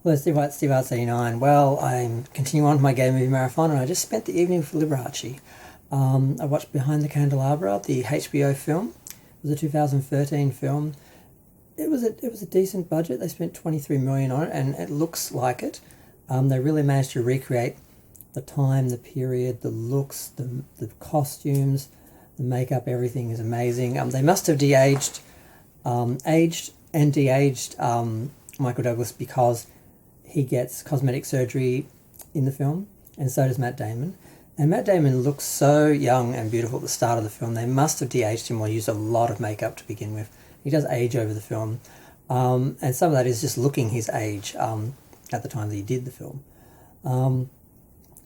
Hello, Steve Arts 89. Well, I'm continuing on with my gay movie marathon, and I just spent the evening with Liberace. I watched Behind the Candelabra, the HBO film. It was a 2013 film. It was a decent budget. They spent 23 million on it, and it looks like it. They really managed to recreate the time, the period, the looks, the costumes, the makeup. Everything is amazing. They must have aged and de-aged Michael Douglas, because he gets cosmetic surgery in the film, and so does Matt Damon. And Matt Damon looks so young and beautiful at the start of the film. They must have de-aged him or used a lot of makeup to begin with. He does age over the film, and some of that is just looking his age at the time that he did the film.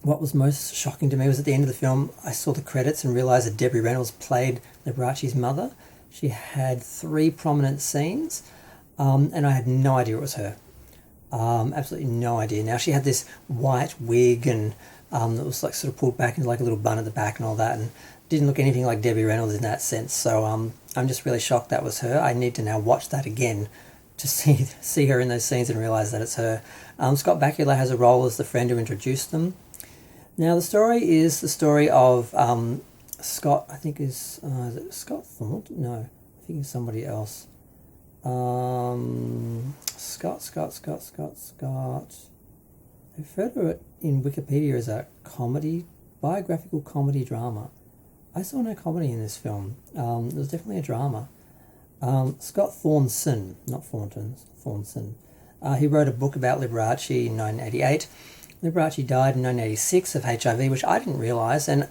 What was most shocking to me was at the end of the film, I saw the credits and realised that Debbie Reynolds played Liberace's mother. She had 3 prominent scenes, and I had no idea it was her. Absolutely no idea. Now, she had this white wig and that was like sort of pulled back into like a little bun at the back and all that, and didn't look anything like Debbie Reynolds in that sense. So I'm just really shocked that was her. I need to now watch that again to see her in those scenes and realise that it's her. Scott Bakula has a role as the friend who introduced them. Now, the story is the story of Scott, I think is it Scott Thornton? No, I think it's somebody else. Scott. I refer to it in Wikipedia as a biographical comedy drama. I saw no comedy in this film. It was definitely a drama. Scott Thornton, not Thornton, Thornton. He wrote a book about Liberace in 1988. Liberace died in 1986 of HIV, which I didn't realise, and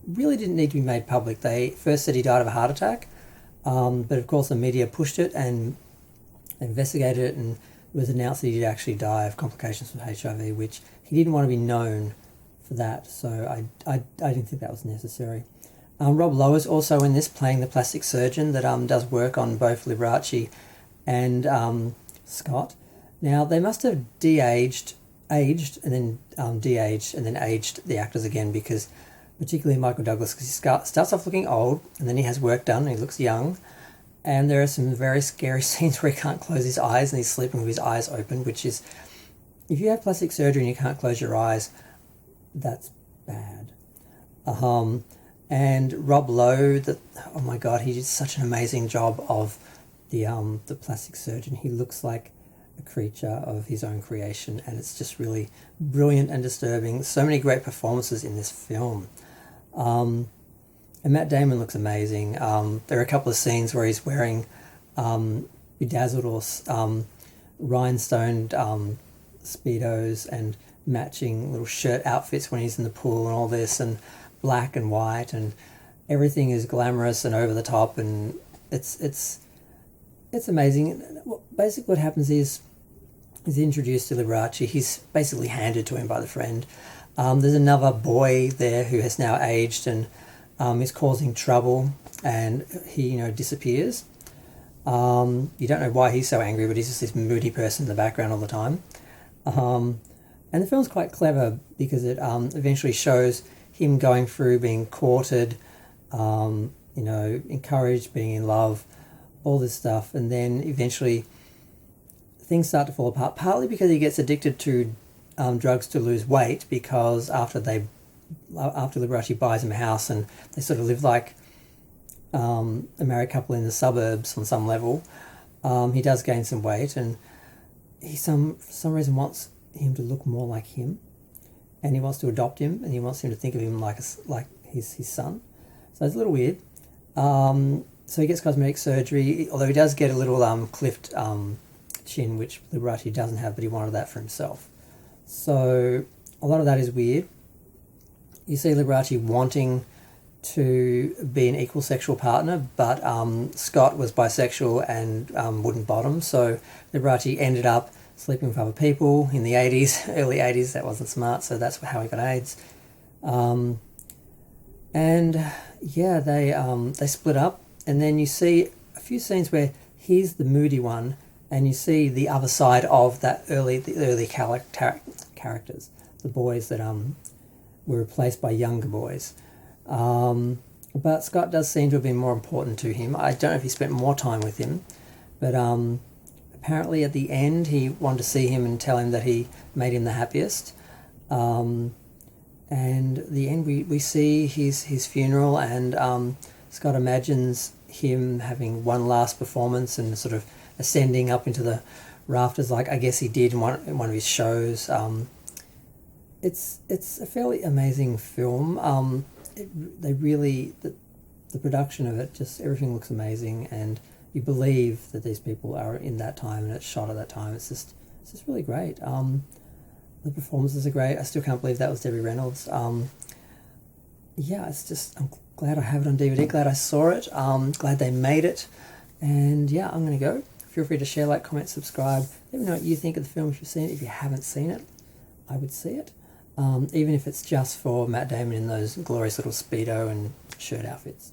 really didn't need to be made public. They first said he died of a heart attack, but of course the media pushed it and investigated it, and it was announced that he did actually die of complications from HIV, which he didn't want to be known for that, so I didn't think that was necessary. Rob Lowe is also in this, playing the plastic surgeon that does work on both Liberace and Scott. Now, they must have aged and then de-aged and then aged the actors again, because particularly Michael Douglas, because he starts off looking old and then he has work done and he looks young. And there are some very scary scenes where he can't close his eyes and he's sleeping with his eyes open, which is, if you have plastic surgery and you can't close your eyes, that's bad. And Rob Lowe, oh my God, he did such an amazing job of the plastic surgeon. He looks like a creature of his own creation, and it's just really brilliant and disturbing. So many great performances in this film. And Matt Damon looks amazing. There are a couple of scenes where he's wearing bedazzled or rhinestoned Speedos and matching little shirt outfits when he's in the pool and all this, and black and white, and everything is glamorous and over the top, and it's amazing. Basically what happens is he's introduced to Liberace. He's basically handed to him by the friend. There's another boy there who has now aged and is causing trouble, and he disappears. You don't know why he's so angry, but he's just this moody person in the background all the time. And the film's quite clever because it eventually shows him going through being courted, encouraged, being in love, all this stuff, and then eventually things start to fall apart, partly because he gets addicted to drugs to lose weight, because after Liberace buys him a house and they sort of live like a married couple in the suburbs on some level, he does gain some weight, and he for some reason wants him to look more like him, and he wants to adopt him, and he wants him to think of him like his son. So it's a little weird. So he gets cosmetic surgery, although he does get a little clipped chin, which Liberace doesn't have, but he wanted that for himself. So a lot of that is weird. You see Liberace wanting to be an equal sexual partner, but Scott was bisexual and wouldn't bottom, so Liberace ended up sleeping with other people in the 80s, early 80s. That wasn't smart, so that's how he got AIDS. They split up, and then you see a few scenes where he's the moody one, and you see the other side of the early characters, the boys that were replaced by younger boys. But Scott does seem to have been more important to him. I don't know if he spent more time with him, but apparently at the end he wanted to see him and tell him that he made him the happiest. And at the end we see his funeral, and Scott imagines him having one last performance and sort of ascending up into the rafters, like I guess he did in one of his shows. It's a fairly amazing film. The production of it, just everything looks amazing, and you believe that these people are in that time and it's shot at that time. It's just really great. The performances are great. I still can't believe that was Debbie Reynolds. Yeah, it's just, I'm glad I have it on DVD, glad I saw it, glad they made it, and yeah, I'm going to go. Feel free to share, like, comment, subscribe. Let me know what you think of the film if you've seen it. If you haven't seen it, I would see it. Even if it's just for Matt Damon in those glorious little Speedo and shirt outfits.